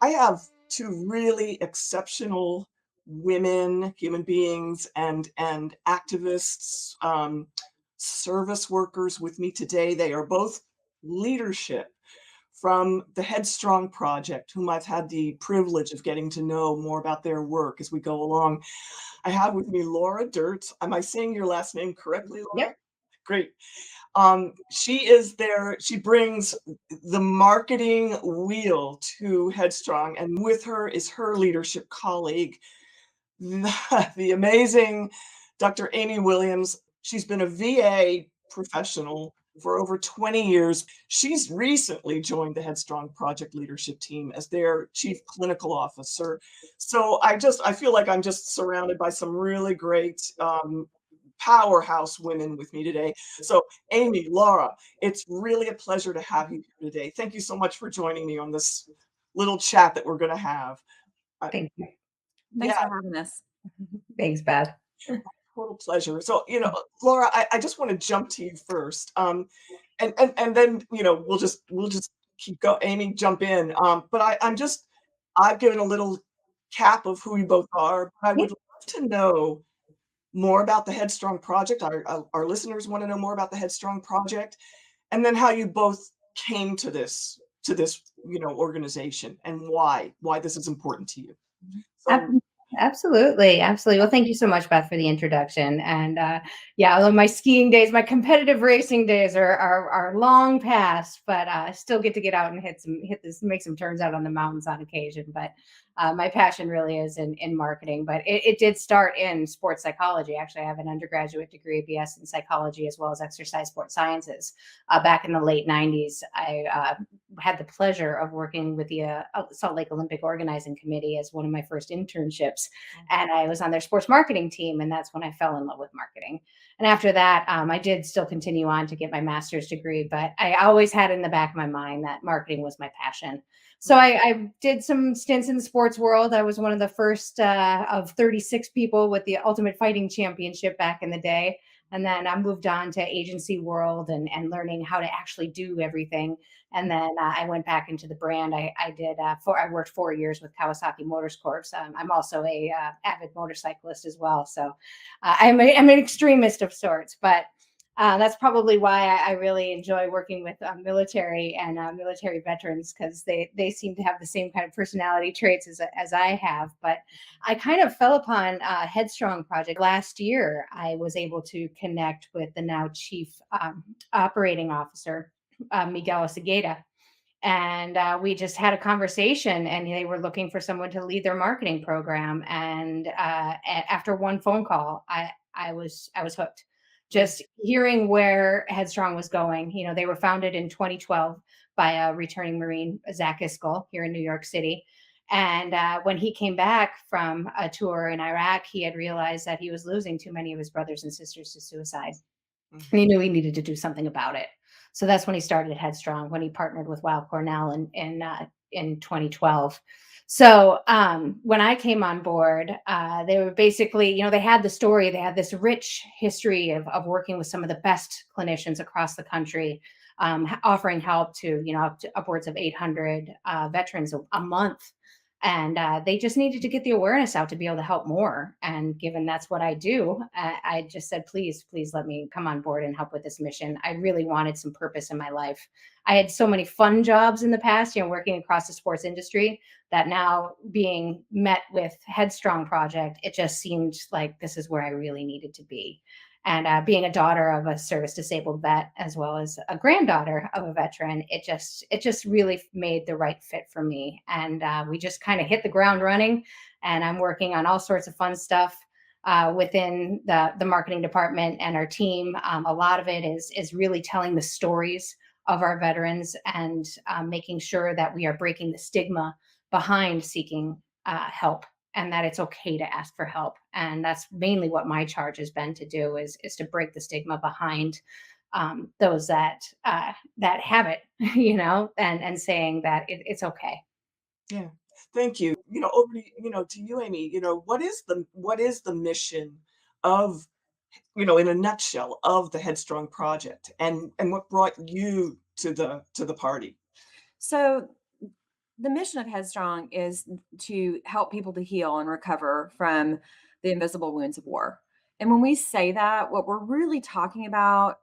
I have two really exceptional women, human beings, and activists, service workers with me today. They are both leadership from the Headstrong Project, whom I've had the privilege of getting to know more about their work as we go along. I have with me Lora Dircz. Am I saying your last name correctly, Yep. Laura? Great. She brings the marketing wheel to Headstrong, and with her is her leadership colleague, the amazing Dr. Amy Williams. She's been a VA professional for over 20 years. She's recently joined the Headstrong Project leadership team as their chief clinical officer. So I feel like I'm just surrounded by some really great powerhouse women with me today. So Amy, Laura, it's really a pleasure to have you here today. Thank you so much for joining me on this little chat that we're going to have. Uh, Thank you. Thanks yeah, for having us. Thanks, Beth. total pleasure. So, Laura, I just want to jump to you first. And then, we'll just keep going. Amy, jump in. But I've given a little cap of who you both are, but I Yeah. would love to know more about the Headstrong Project. Our listeners want to know more about the Headstrong Project, and then how you both came to this organization and why this is important to you. So, Ab- Absolutely, absolutely. Well, thank you so much, Beth, for the introduction. And yeah, although my skiing days, my competitive racing days are long past, but I still get out and make some turns out on the mountains on occasion. But my passion really is in marketing. But it did start in sports psychology. Actually, I have an undergraduate degree, BS in psychology, as well as exercise sports sciences. Back in the late '90s, I had the pleasure of working with the Salt Lake Olympic Organizing Committee as one of my first internships. And I was on their sports marketing team. And that's when I fell in love with marketing. And after that, I did still continue on to get my master's degree, but I always had in the back of my mind that marketing was my passion. So I did some stints in the sports world. I was one of the first of 36 people with the Ultimate Fighting Championship back in the day. And then I moved on to agency world and learning how to actually do everything. And then I went back into the brand. I worked 4 years with Kawasaki Motorsports. I'm also a avid motorcyclist as well. So I'm an extremist of sorts, but that's probably why I really enjoy working with military and military veterans, because they seem to have the same kind of personality traits as I have. But I kind of fell upon Headstrong Project last year. I was able to connect with the now chief operating officer, Miguel Segeda. And we just had a conversation, and they were looking for someone to lead their marketing program. And after one phone call, I was hooked. Just hearing where Headstrong was going. They were founded in 2012 by a returning Marine, Zach Iskel, here in New York City. And when he came back from a tour in Iraq, he had realized that he was losing too many of his brothers and sisters to suicide. And he knew he needed to do something about it. So that's when he started Headstrong, when he partnered with Weill Cornell in 2012. So when I came on board, they were basically, they had the story, they had this rich history of working with some of the best clinicians across the country, offering help to, up to upwards of 800 veterans a month. And they just needed to get the awareness out to be able to help more. And given that's what I do, I just said, please, please let me come on board and help with this mission. I really wanted some purpose in my life. I had so many fun jobs in the past, working across the sports industry, that now being met with Headstrong Project, it just seemed like this is where I really needed to be. And being a daughter of a service disabled vet, as well as a granddaughter of a veteran, it just really made the right fit for me. And we just kind of hit the ground running. And I'm working on all sorts of fun stuff within the marketing department and our team. A lot of it is really telling the stories of our veterans, and making sure that we are breaking the stigma behind seeking help, and that it's okay to ask for help. And that's mainly what my charge has been to do, is to break the stigma behind those that have it, and saying that it's okay. yeah, thank you. Over to you, Amy. What is the mission of, in a nutshell, of the Headstrong Project, and what brought you to the party? So the mission of Headstrong is to help people to heal and recover from the invisible wounds of war. And when we say that, what we're really talking about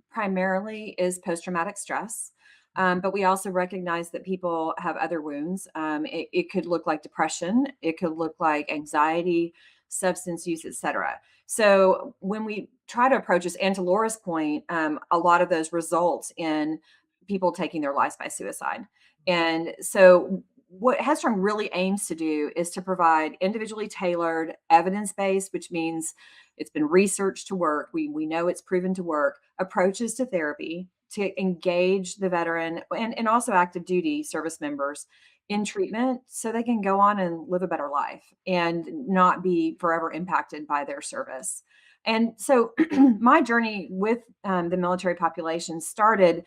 primarily is post traumatic stress. But we also recognize that people have other wounds. It could look like depression, it could look like anxiety, substance use, etc. So when we try to approach this, and to Laura's point, a lot of those result in people taking their lives by suicide. And so what Headstrong really aims to do is to provide individually tailored, evidence-based, which means it's been researched to work. We know it's proven to work, approaches to therapy to engage the veteran and also active duty service members in treatment so they can go on and live a better life and not be forever impacted by their service. And so my journey with the military population started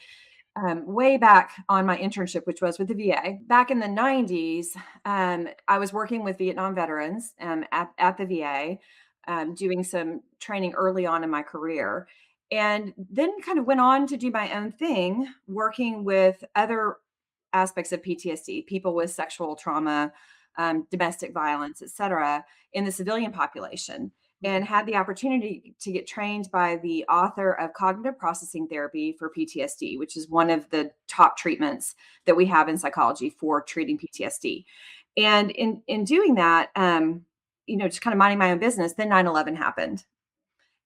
way back on my internship, which was with the VA. Back in the 90s, I was working with Vietnam veterans at the VA, doing some training early on in my career, and then kind of went on to do my own thing, working with other aspects of PTSD, people with sexual trauma, domestic violence, et cetera, in the civilian population, and had the opportunity to get trained by the author of cognitive processing therapy for PTSD, which is one of the top treatments that we have in psychology for treating PTSD. And in doing that, just kind of minding my own business, then 9/11 happened.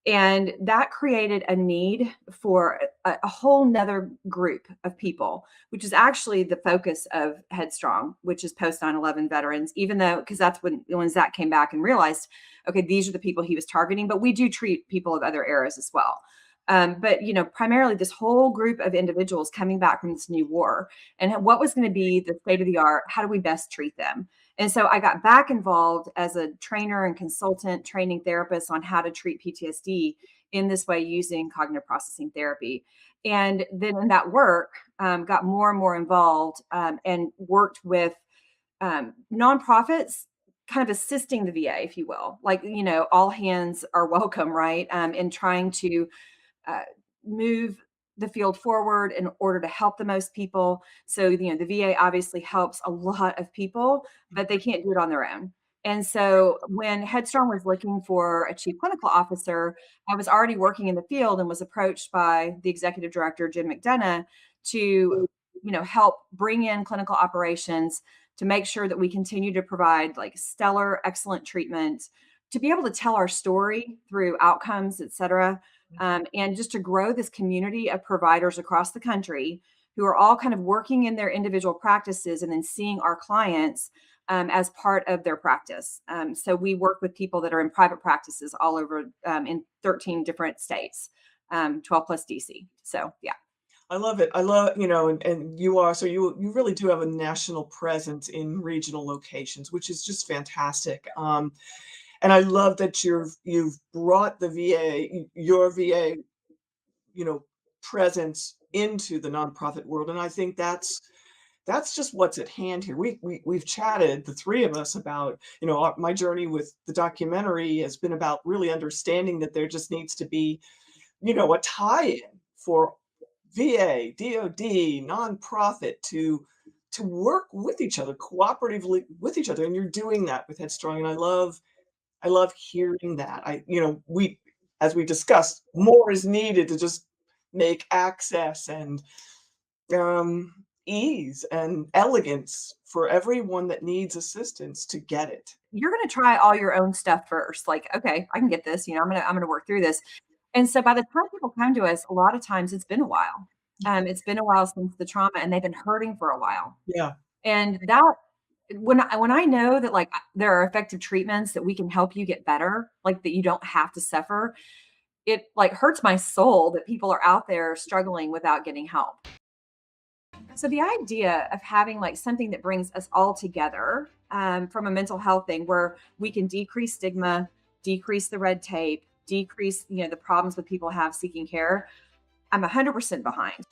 And that created a need for a whole nother group of people, which is actually the focus of Headstrong, which is post 9/11 veterans, even though, because that's when Zach came back and realized, okay, these are the people he was targeting, but we do treat people of other eras as well. But primarily this whole group of individuals coming back from this new war, and what was going to be the state of the art, how do we best treat them? And so I got back involved as a trainer and consultant, training therapists on how to treat PTSD in this way using cognitive processing therapy. And then in that work, got more and more involved, and worked with nonprofits, kind of assisting the VA, if you will. Like, all hands are welcome, right? In trying to move the field forward in order to help the most people. So, the VA obviously helps a lot of people, but they can't do it on their own. And so when Headstrong was looking for a chief clinical officer, I was already working in the field and was approached by the executive director, Jim McDonough, to, help bring in clinical operations to make sure that we continue to provide like stellar, excellent treatment, to be able to tell our story through outcomes, et cetera, and just to grow this community of providers across the country who are all kind of working in their individual practices and then seeing our clients as part of their practice. So we work with people that are in private practices all over in 13 different states, 12 plus DC. So, yeah. I love it. I love, and you are, so you really do have a national presence in regional locations, which is just fantastic. And I love that you've brought the VA, your VA, presence into the nonprofit world. And I think that's just what's at hand here. We've chatted, the three of us, about, my journey with the documentary has been about really understanding that there just needs to be, a tie-in for VA, DoD, nonprofit to work with each other, cooperatively with each other. And you're doing that with Headstrong. And I love hearing that. As we discussed, more is needed to just make access and ease and elegance for everyone that needs assistance to get it. You're going to try all your own stuff first. Like, okay, I can get this, I'm going to work through this. And so by the time people come to us, a lot of times it's been a while. It's been a while since the trauma, and they've been hurting for a while. Yeah. And that, when I know that like there are effective treatments that we can help you get better, like that you don't have to suffer, it like hurts my soul that people are out there struggling without getting help. So the idea of having like something that brings us all together from a mental health thing, where we can decrease stigma, decrease the red tape, decrease, the problems that people have seeking care, I'm 100% behind.